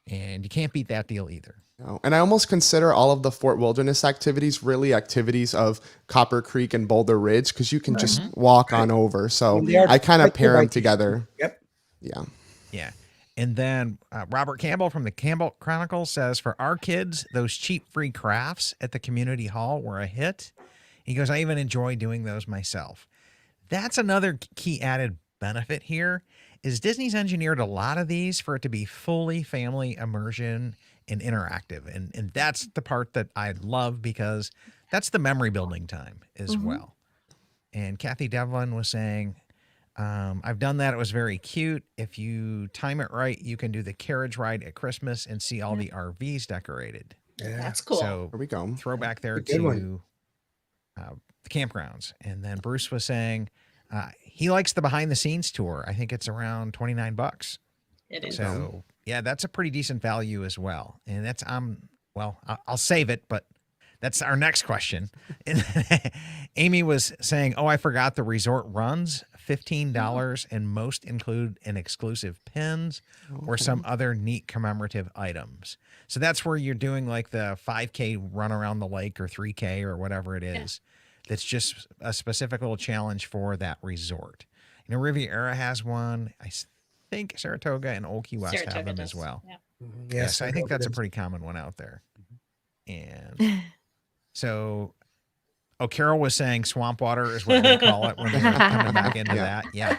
And you can't beat that deal either. No. And I almost consider all of the Fort Wilderness activities really activities of Copper Creek and Boulder Ridge, because you can just walk on over. So And they are I kind of like pair them like- together. Yep. Yeah. Yeah. And then Robert Campbell from the Campbell Chronicle says, for our kids, those cheap free crafts at the community hall were a hit. He goes, I even enjoy doing those myself. That's another key added benefit here is Disney's engineered a lot of these for it to be fully family immersion and interactive. And that's the part that I love, because that's the memory building time as well. And Kathy Devlin was saying, I've done that. It was very cute. If you time it right, you can do the carriage ride at Christmas and see all the RVs decorated. Yeah. That's cool. So There we go. throwback there Good to one. the campgrounds. And then Bruce was saying he likes the behind the scenes tour. I think it's around $29. It is. So yeah, that's a pretty decent value as well. And that's I'll save it, but That's our next question. And Amy was saying, "Oh, I forgot the resort runs $15, and most include an exclusive pins or some other neat commemorative items." So that's where you're doing like the 5K run around the lake or 3K or whatever it is. That's just a specific little challenge for that resort. You know, Riviera has one. I think Saratoga and Old Key West have Saratoga them as does, well. yeah. Yes, I think that's a does. pretty common one out there. And so, Carol was saying swamp water is what they call it when they're coming back into that. Yeah.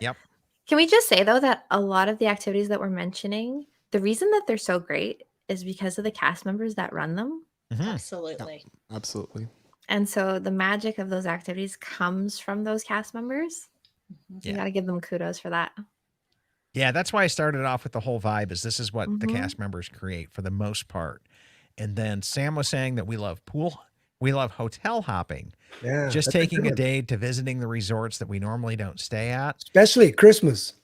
Yep. Can we just say, though, that a lot of the activities that we're mentioning, the reason that they're so great is because of the cast members that run them. Absolutely. Absolutely. And so the magic of those activities comes from those cast members. You got to give them kudos for that. Yeah, that's why I started off with the whole vibe is this is what the Mhm. cast members create for the most part. And then Sam was saying that we love we love hotel hopping. Yeah. Just that's a taking good a one. day to visiting the resorts that we normally don't stay at. Especially at Christmas.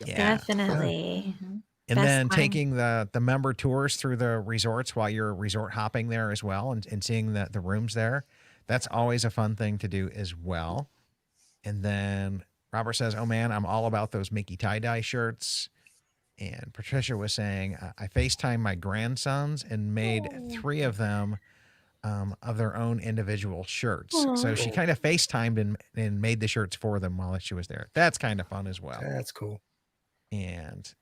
Yeah. Definitely. And Best then time. taking the member tours through the resorts while you're resort hopping there as well and seeing the rooms there. That's always a fun thing to do as well. And then Robert says, "Oh man, I'm all about those Mickey tie-dye shirts." And Patricia was saying, "I FaceTimed my grandsons and made 3 of them of their own individual shirts." So she kind of FaceTimed and made the shirts for them while she was there. That's kind of fun as well. That's cool. And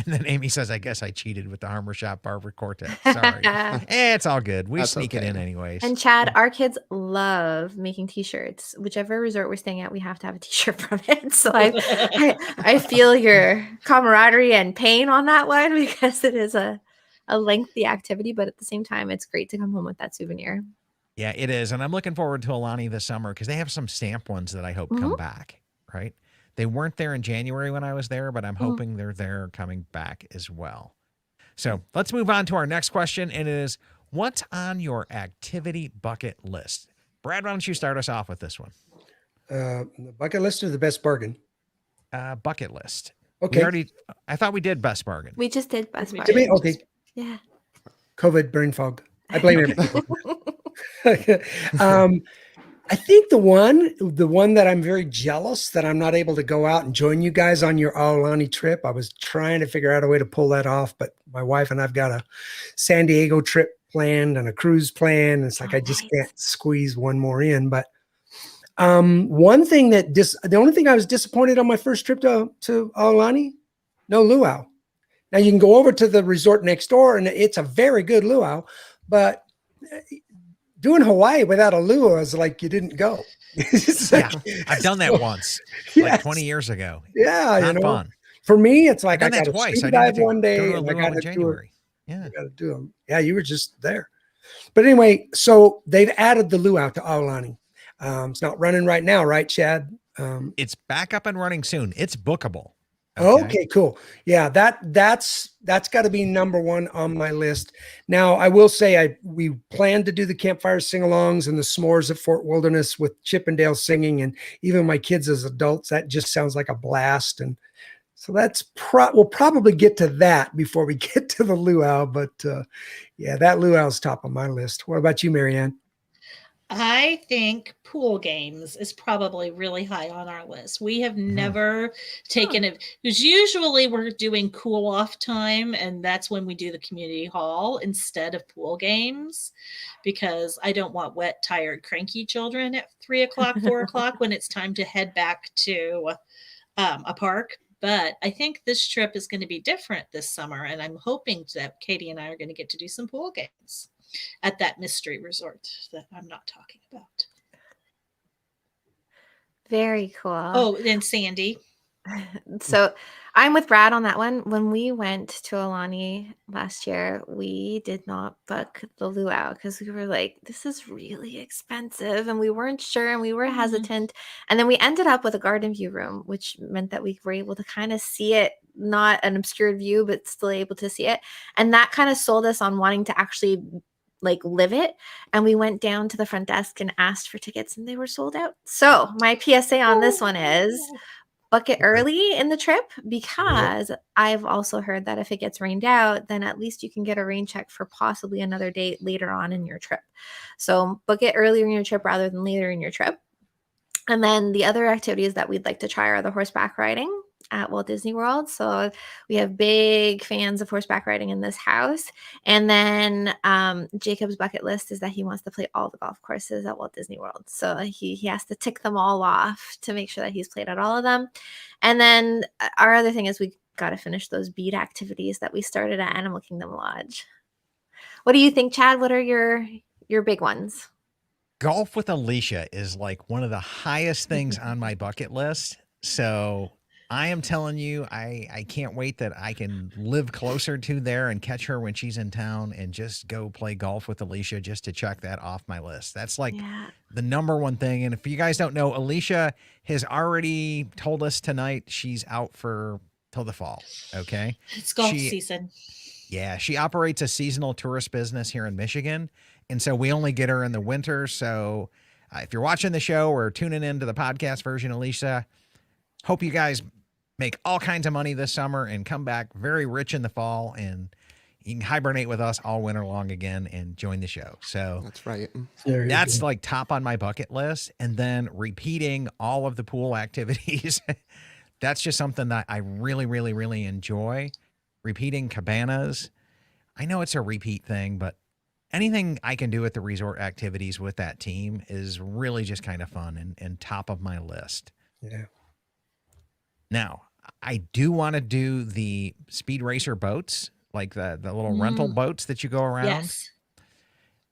then Amy says, "I guess I cheated with the Armor Shop Barber Quartet. Sorry." It's all good. We That's sneak it okay. in anyways. And Chad, our kids love making t-shirts. Whichever resort we're staying at, we have to have a t-shirt from it. So I feel your camaraderie and pain on that one because it is a lengthy activity, but at the same time, it's great to come home with that souvenir. Yeah, it is. And I'm looking forward to Alani this summer because they have some stamp ones that I hope come back, right? They weren't there in January when I was there, but I'm hoping they're there coming back as well. So let's move on to our next question. And it is, what's on your activity bucket list? Brad, why don't you start us off with this one? The bucket list or the best bargain? Bucket list. Okay. I thought we did best bargain. We just did best We part. Did we? Okay. Yeah. COVID brain fog. I blame everything. I think the one that I'm very jealous that I'm not able to go out and join you guys on your Aulani trip. I was trying to figure out a way to pull that off, but my wife and I've got a San Diego trip planned and a cruise plan. It's like I just can't squeeze one more in. But one thing the only thing I was disappointed on my first trip to Aulani, no luau. Now you can go over to the resort next door and it's a very good luau, but doing Hawaii without a luau is like you didn't go. Yeah, I've done that once, like 20 years ago. Yeah, Not fun. For me, it's like I've done I that got to twice. I scuba didn't have dive to one day, go to a and I luau got in to do January. Yeah. I got to do them. Yeah, you were just there. But anyway, so they've added the luau to Aulani. It's not running right now, right, Chad? It's back up and running soon. It's bookable. Okay, cool. Yeah, that's got to be number one on my list. Now, I will say we plan to do the campfire sing-alongs and the s'mores at Fort Wilderness with Chippendale singing, and even my kids as adults. That just sounds like a blast. And so we'll probably get to that before we get to the luau. But yeah, that luau is top of my list. What about you, Marianne? I think pool games is probably really high on our list. We have never taken it because usually we're doing cool off time, and that's when we do the community hall instead of pool games, because I don't want wet, tired, cranky children at 3 o'clock, 4 o'clock when it's time to head back to a park. But I think this trip is going to be different this summer, and I'm hoping that Katie and I are going to get to do some pool games at that mystery resort that I'm not talking about. Very cool. Oh, and Sandy. So I'm with Brad on that one. When we went to Alani last year, we did not book the luau because we were like, this is really expensive. And we weren't sure and we were hesitant. And then we ended up with a garden view room, which meant that we were able to kind of see it, not an obscured view, but still able to see it. And that kind of sold us on wanting to actually like live it. And we went down to the front desk and asked for tickets and they were sold out. So my PSA on this one is book it early in the trip, because I've also heard that if it gets rained out, then at least you can get a rain check for possibly another date later on in your trip. So book it earlier in your trip rather than later in your trip. And then the other activities that we'd like to try are the horseback riding at Walt Disney World. So we have big fans of horseback riding in this house. And then Jacob's bucket list is that he wants to play all the golf courses at Walt Disney World. So he has to tick them all off to make sure that he's played at all of them. And then our other thing is we got to finish those bead activities that we started at Animal Kingdom Lodge. What do you think, Chad? What are your big ones? Golf with Alicia is like one of the highest things on my bucket list. So I am telling you, I can't wait that I can live closer to there and catch her when she's in town and just go play golf with Alicia just to check that off my list. That's like the number one thing. And if you guys don't know, Alicia has already told us tonight she's out for till the fall. Okay. It's golf season. Yeah. She operates a seasonal tourist business here in Michigan. And so we only get her in the winter. So if you're watching the show or tuning into the podcast version, Alicia, hope you guys make all kinds of money this summer and come back very rich in the fall, and you can hibernate with us all winter long again and join the show. So That's right. that's like top on my bucket list. And then repeating all of the pool activities. That's just something that I really, really, really enjoy. Repeating cabanas. I know it's a repeat thing, but anything I can do at the resort activities with that team is really just kind of fun and top of my list. Yeah. Now, I do want to do the speed racer boats, like the little rental boats that you go around. Yes.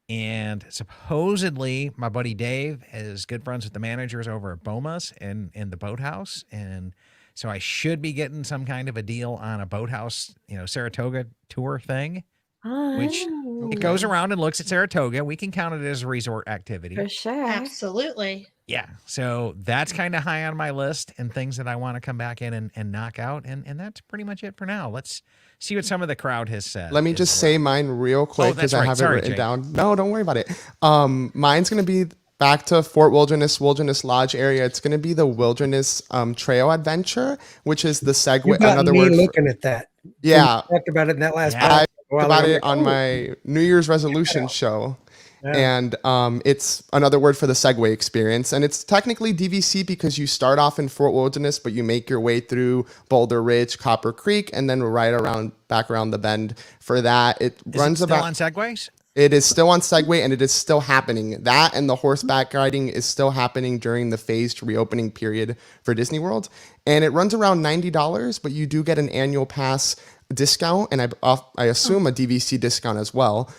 And supposedly my buddy Dave is good friends with the managers over at Boma's in the boathouse. And so I should be getting some kind of a deal on a boathouse, Saratoga tour thing, which it goes around and looks at Saratoga. We can count it as a resort activity. For sure. Absolutely. Yeah. So that's kind of high on my list and things that I want to come back in and knock out. And that's pretty much it for now. Let's see what some of the crowd has said. Let me just say mine real quick because I have it written down. No, don't worry about it. Mine's going to be back to Fort Wilderness Lodge area. It's going to be the Wilderness Trail Adventure, which is the Segway. You got Another me word. looking at that. Yeah. We talked about it in that last I podcast. talked about it on my New Year's resolution show. Yeah. And it's another word for the Segway experience. And it's technically DVC because you start off in Fort Wilderness, but you make your way through Boulder Ridge, Copper Creek, and then back around the bend for that. It runs still about on Segways? It is still on Segway, and it is still happening. That and the horseback riding is still happening during the phased reopening period for Disney World. And it runs around $90, but you do get an annual pass discount, and I assume a DVC discount as well.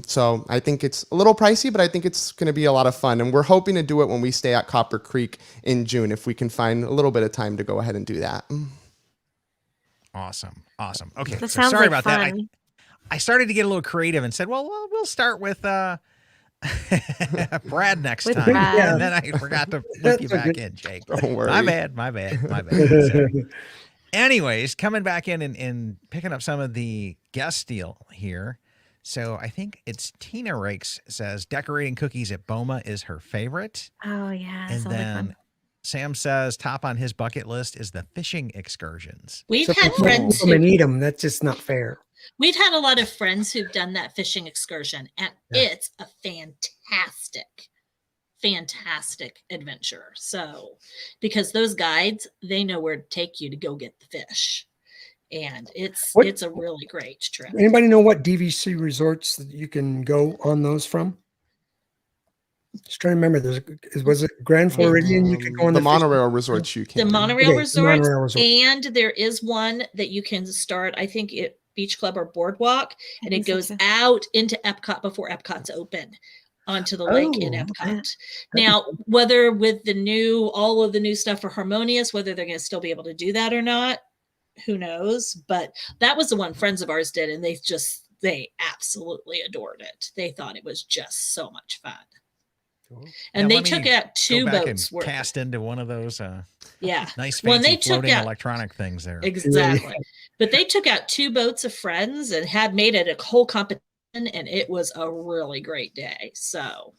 So I think it's a little pricey, but I think it's going to be a lot of fun. And we're hoping to do it when we stay at Copper Creek in June, if we can find a little bit of time to go ahead and do that. Awesome. Okay. That So sounds sorry like about that. fun. I started to get a little creative and said, well, we'll start with Brad next With time. Brad. And then I forgot to flip you back in, Jake. Don't worry. My bad. So, anyways, coming back in and picking up some of the guest deal here. So I think it's Tina Rakes says decorating cookies at Boma is her favorite. Oh, yeah. And sounds like then fun. Sam says top on his bucket list is the fishing excursions. We've So had people friends come and who eat them. That's just not fair. We've had a lot of friends who've done that fishing excursion, and it's a fantastic adventure. So, because those guides, they know where to take you to go get the fish, and it's a really great trip. Anybody know what DVC resorts that you can go on those from? Just trying to remember. Was it Grand Floridian? You could go on the the monorail resorts. You can. The monorail Okay, resorts, monorail resort. and there is one that you can start. I think it Beach Club or Boardwalk, and it goes out into Epcot before Epcot's open onto the lake in Epcot. Now, whether with all of the new stuff for Harmonious, whether they're going to still be able to do that or not, who knows? But that was the one friends of ours did, and they absolutely adored it. They thought it was just so much fun. And they took out two boats worth. Cast into one of those nice Well, fancy they took floating out electronic things there. Exactly. But they took out two boats of friends and had made it a whole competition, and it was a really great day. So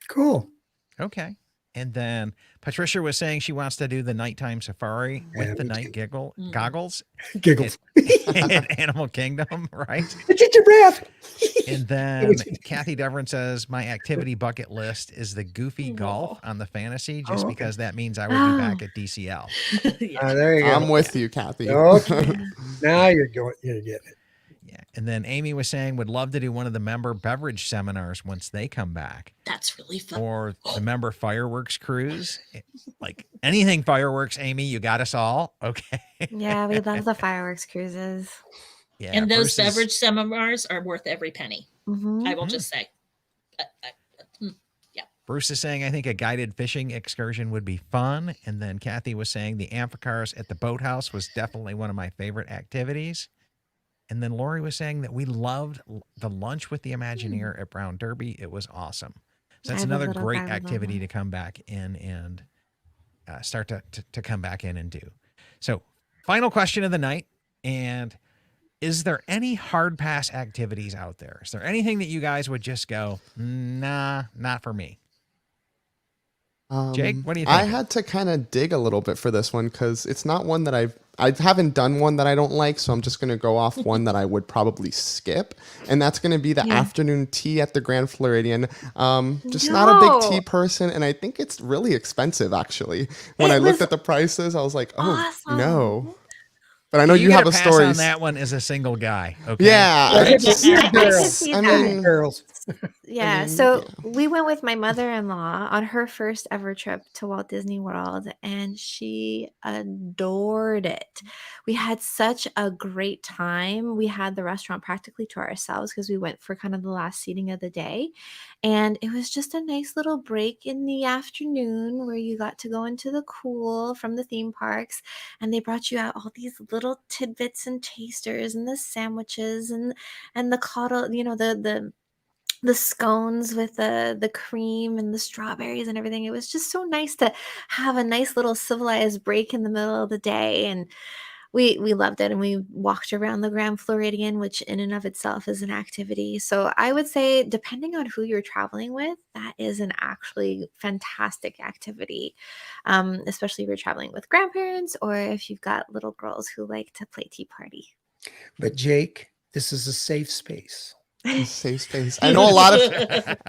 Cool. Okay. And then Patricia was saying she wants to do the nighttime safari with the night goggles Giggles. at Animal Kingdom, right? Get your breath. And then Kathy Devon says, my activity bucket list is the goofy golf on the Fantasy, just because that means I would be back at DCL. There you go. I'm with you, Kathy. Okay. Now you're getting it. Yeah. And then Amy was saying would love to do one of the member beverage seminars once they come back. That's really fun. Or the member fireworks cruise. Like anything fireworks, Amy, you got us all. Okay. Yeah, we love the fireworks cruises. Yeah. And those Bruce is- beverage seminars are worth every penny. Mhm. I will just say. Bruce is saying, I think a guided fishing excursion would be fun. And then Kathy was saying the amphicars at the boathouse was definitely one of my favorite activities. And then Lori was saying that we loved the lunch with the Imagineer at Brown Derby. It was awesome. So that's I have a another little great guy with activity them. to come back in and start to come back in and do. So final question of the night. And is there any hard pass activities out there? Is there anything that you guys would just go, nah, not for me? Jake, what do you think? I had to kind of dig a little bit for this one because it's not one that I haven't done one that I don't like, so I'm just going to go off one that I would probably skip, and that's going to be the afternoon tea at the Grand Floridian. Just not a big tea person, and I think it's really expensive, actually. When I looked at the prices, I was like, oh, no. But I know you have a pass story. on that one as a single guy. Okay. Yeah. I can Girls. see I that. mean, Girls. Yeah, so we went with my mother-in-law on her first ever trip to Walt Disney World, and she adored it. We had such a great time. We had the restaurant practically to ourselves because we went for kind of the last seating of the day. And it was just a nice little break in the afternoon where you got to go into the cool from the theme parks, and they brought you out all these little tidbits and tasters and the sandwiches and the coddle, you know, the scones with the cream and the strawberries and everything. It was just so nice to have a nice little civilized break in the middle of the day. And we loved it. And we walked around the Grand Floridian, which in and of itself is an activity. So I would say, depending on who you're traveling with, that is an actually fantastic activity, especially if you're traveling with grandparents or if you've got little girls who like to play tea party. But Jake, this is a safe space. Safe space. I know a lot of.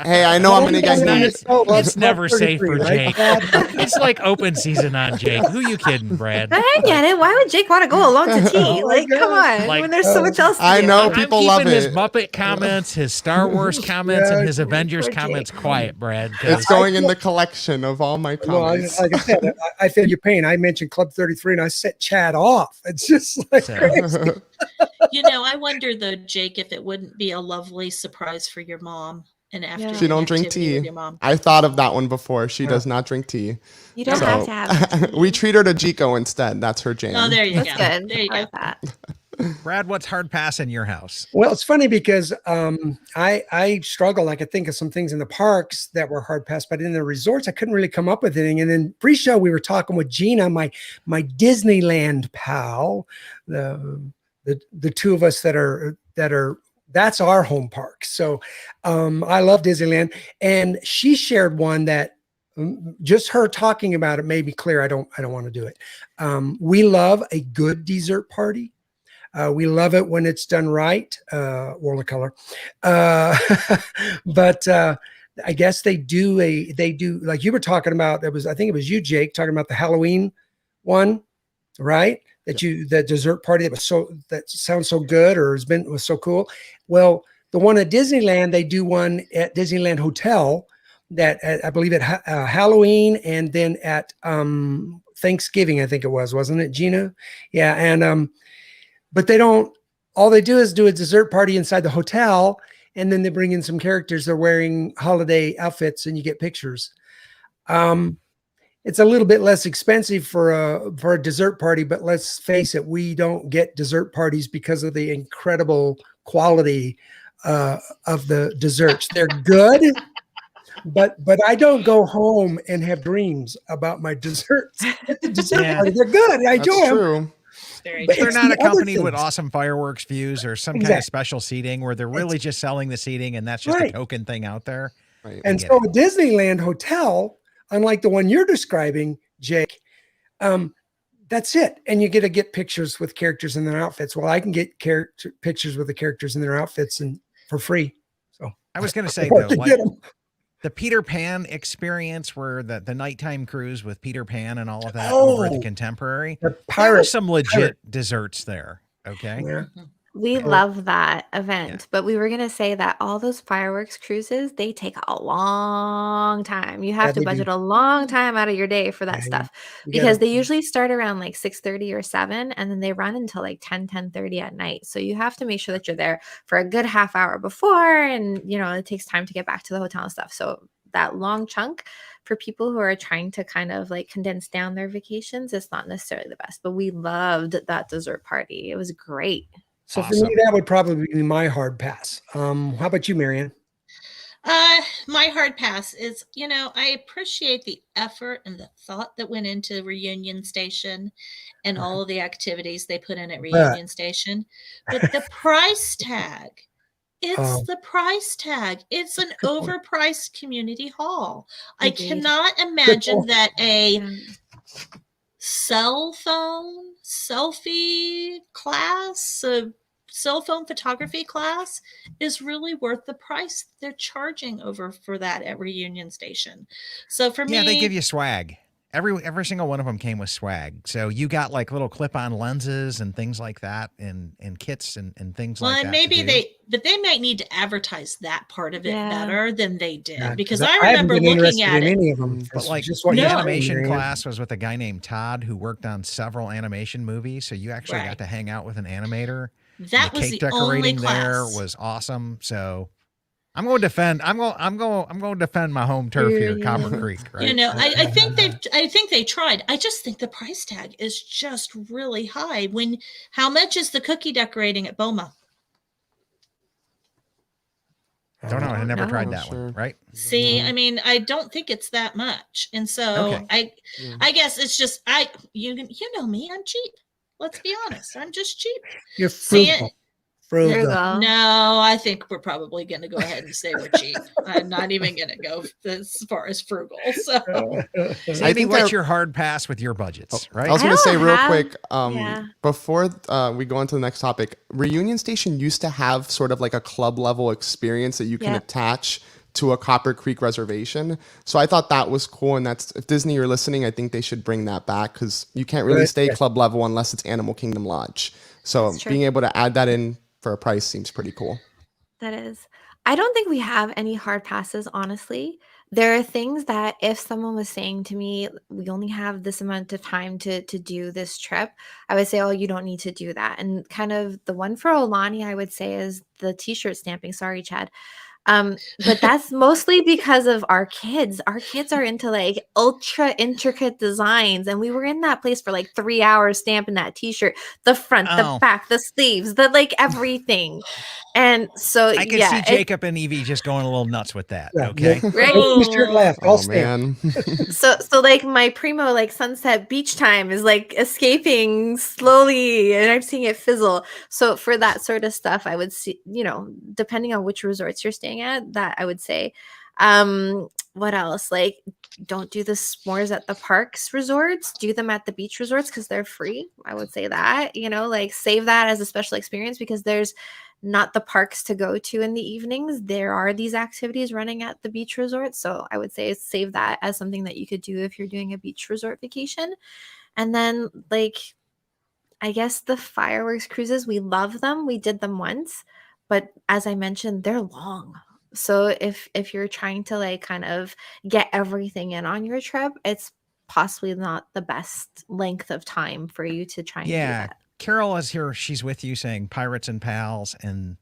Hey, I know I'm gonna get It's heat. It's never safe for 33, Jake. right? It's like open season on Jake. Who you kidding, Brad? I get it. Why would Jake want to go along to tea? Oh my Like, come on. Like- when there's so much else to I do. know I'm people keeping love his it. Muppet comments, his Star Wars comments, and his Avengers Poor Jake. comments quiet, Brad. 'cause It's going in the collection of all my Well, comments. like I said, I feel your pain. I mentioned Club 33 and I set Chad off. It's just like So- crazy. You know, I wonder though, Jake, if it wouldn't be a lovely surprise for your mom and after She don't drink activity with tea. your mom. I thought of that one before. She does not drink tea. You don't So- have to have it. We treat her to Jico instead. That's her jam. Oh, there you That's go. good. There you I go. like that. Brad, what's hard pass in your house? Well, it's funny because I struggled. I could think of some things in the parks that were hard pass, but in the resorts, I couldn't really come up with anything. And then pre-show, we were talking with Gina, my Disneyland pal, the two of us that are that's our home park. So I love Disneyland, and she shared one that just her talking about it made me clear I don't want to do it. We love a good dessert party. We love it when it's done right. World of Color. But I guess they do like you were talking about. I think it was you, Jake, talking about the Halloween one, right? The dessert party that sounds so good or was so cool. Well, the one at Disneyland, they do one at Disneyland Hotel that I believe at Halloween and then at Thanksgiving, I think it was, wasn't it, Gina? Yeah. And, but all they do is do a dessert party inside the hotel. And then they bring in some characters. They're wearing holiday outfits and you get pictures. It's a little bit less expensive for a dessert party, but let's face it, we don't get dessert parties because of the incredible quality of the desserts. They're good, but I don't go home and have dreams about my desserts at the dessert Yeah. party. They're good. I That's enjoy them. true. Very But true. They're it's not the other accompanied with things. awesome fireworks views or some kind of Exactly. special seating where they're really just selling the seating and that's just a Right. token thing out there. Right. And get so a Disneyland hotel, unlike the one you're describing, Jake, that's it. And you get to get pictures with characters in their outfits. Well, I can get pictures with the characters in their outfits and for free. So I was going to say Or though, to like get 'em. the Peter Pan experience, where the nighttime cruise with Peter Pan and all of that over at the Oh. Contemporary, The there were pirate. some legit desserts there. Okay. Yeah. We Yeah. love that event, but we were going to say that all those fireworks cruises, they take a long time. You have Yeah, to they budget do. a long time out of your day for that Yeah, stuff You because gotta- they usually start around like 6:30 or 7 and then they run until like 10:30 at night. So you have to make sure that you're there for a good half hour before and it takes time to get back to the hotel and stuff. So that long chunk for people who are trying to kind of like condense down their vacations, it's not necessarily the best, but we loved that dessert party. It was great. So for Awesome. me, that would probably be my hard pass. How about you, Marianne? My hard pass is, I appreciate the effort and the thought that went into Reunion Station and all of the activities they put in at Reunion Station. But the price tag, it's the price tag. It's an Good point. overpriced community hall. I Agreed. cannot imagine point. that a Yeah. cell phone selfie class, a cell phone photography class is really worth the price they're charging over for that at Reunion Station. So for me, Yeah, they give you swag. Every single one of them came with swag. So you got like little clip-on lenses and things like that, and kits and things like that. and maybe to do. they might need to advertise that part of it Yeah. better than they did, Yeah, because I I haven't remember been looking interested at in it. any of them. But like just what the you're saying, animation Marianne. class was with a guy named Todd who worked on several animation movies. So you actually Right. got to hang out with an animator. That the was cake the only decorating there class. was awesome. So I'm going to defend. I'm going to defend my home turf here, Yeah. Copper Creek. Right? I think they tried. I just think the price tag is just really high. How much is the cookie decorating at Boma? Don't know. I never No. tried that Sure. one. Right? See, I mean, I don't think it's that much, and so Okay. I guess it's just you know me, I'm cheap. Let's be honest, I'm just cheap. You're See frugal. it? Frugal. No, I think we're probably going to go ahead and say we're cheap. I'm not even going to go as far as frugal. So Sammy, think what's they're- your hard pass with your budgets? Right? I was I going to say don't real have- quick, yeah. before we go on to the next topic, Reunion Station used to have sort of like a club level experience that you can Yeah. attach to a Copper Creek reservation. So I thought that was cool. And that's, if Disney are listening, I think they should bring that back, because you can't really Right. stay Yeah. club level unless it's Animal Kingdom Lodge. So That's true. being able to add that in for a price seems pretty cool. That is. I don't think we have any hard passes, honestly. There are things that if someone was saying to me, we only have this amount of time to do this trip, I would say, oh, you don't need to do that. And kind of the one for Olani, I would say, is the t-shirt stamping. Sorry, Chad. But that's mostly because of our kids. Our kids are into like ultra intricate designs, and we were in that place for like 3 hours stamping that t-shirt, the front, Oh. the back, the sleeves, the like everything. And so I can yeah, see it- Jacob and Evie just going a little nuts with that. Yeah. Okay. right? No t-shirt left. I'll Oh, stand. man. So like my primo like sunset beach time is like escaping slowly and I'm seeing it fizzle. So for that sort of stuff, I would see, depending on which resorts you're staying at, that I would say. What else? Like, don't do the s'mores at the parks resorts, do them at the beach resorts because they're free. I would say that, like save that as a special experience because there's not the parks to go to in the evenings. There are these activities running at the beach resort. So I would say save that as something that you could do if you're doing a beach resort vacation. And then like, I guess the fireworks cruises, we love them. We did them once, but as I mentioned, they're long. So if you're trying to like kind of get everything in on your trip, it's possibly not the best length of time for you to try and do Yeah. that. Carol is here. She's with you saying Pirates and Pals. And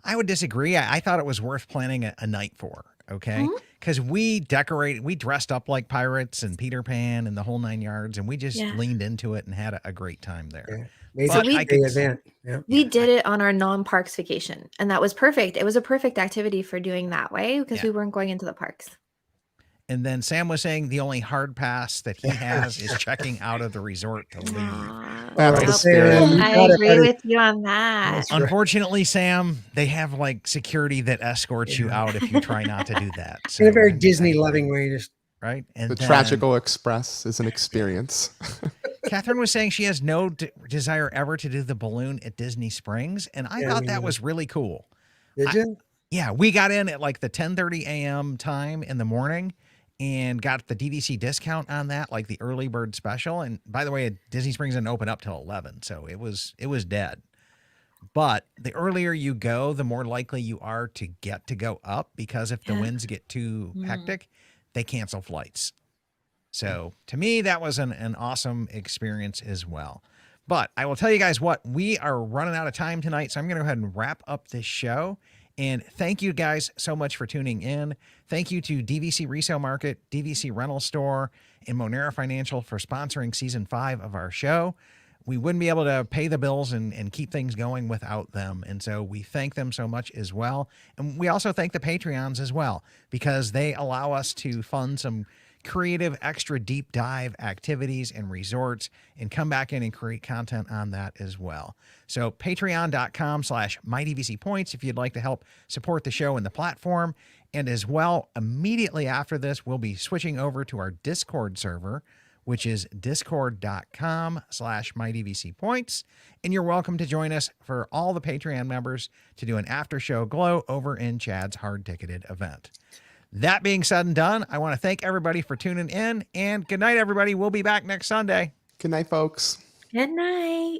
I would disagree. I thought it was worth planning a night for. Okay. Because we dressed up like pirates and Peter Pan and the whole 9 yards. And we just Yeah. leaned into it and had a great time there. Yeah. Made But it I a could- event. Yeah. We did it on our non-parks vacation, and that was perfect. It was a perfect activity for doing that way because Yeah. we weren't going into the parks. And then Sam was saying the only hard pass that he has is checking out of the resort to leave. Aw, That's the nope. spirit. You I got it, agree buddy. with you on that. That's right. Unfortunately, Sam, they have like security that escorts you Yeah. out if you try not to do that. So In a very Disney loving way, just right? And The then Tragical Express is an experience. Catherine was saying she has no desire ever to do the balloon at Disney Springs, and I Yeah, thought me that neither. was really cool. Did you? Yeah, we got in at like the 10:30 a.m. time in the morning and got the DVC discount on that, like the early bird special. And by the way, Disney Springs didn't open up till 11, so it was dead. But the earlier you go, the more likely you are to get to go up, because if the Yeah. winds get too hectic, they cancel flights. So to me, that was an awesome experience as well. But I will tell you guys what, we are running out of time tonight, so I'm going to go ahead and wrap up this show. And thank you guys so much for tuning in. Thank you to DVC Resale Market, DVC Rental Store, and Monera Financial for sponsoring season 5 of our show. We wouldn't be able to pay the bills and keep things going without them. And so we thank them so much as well. And we also thank the Patreons as well, because they allow us to fund some creative, extra deep dive activities and resorts and come back in and create content on that as well. So patreon.com/mydvcpoints if you'd like to help support the show and the platform. And as well, immediately after this, we'll be switching over to our Discord server, which is discord.com/mydvcpoints. And you're welcome to join us for all the Patreon members to do an after show glow over in Chad's hard ticketed event. That being said and done, I want to thank everybody for tuning in, and good night, everybody. We'll be back next Sunday. Good night, folks. Good night.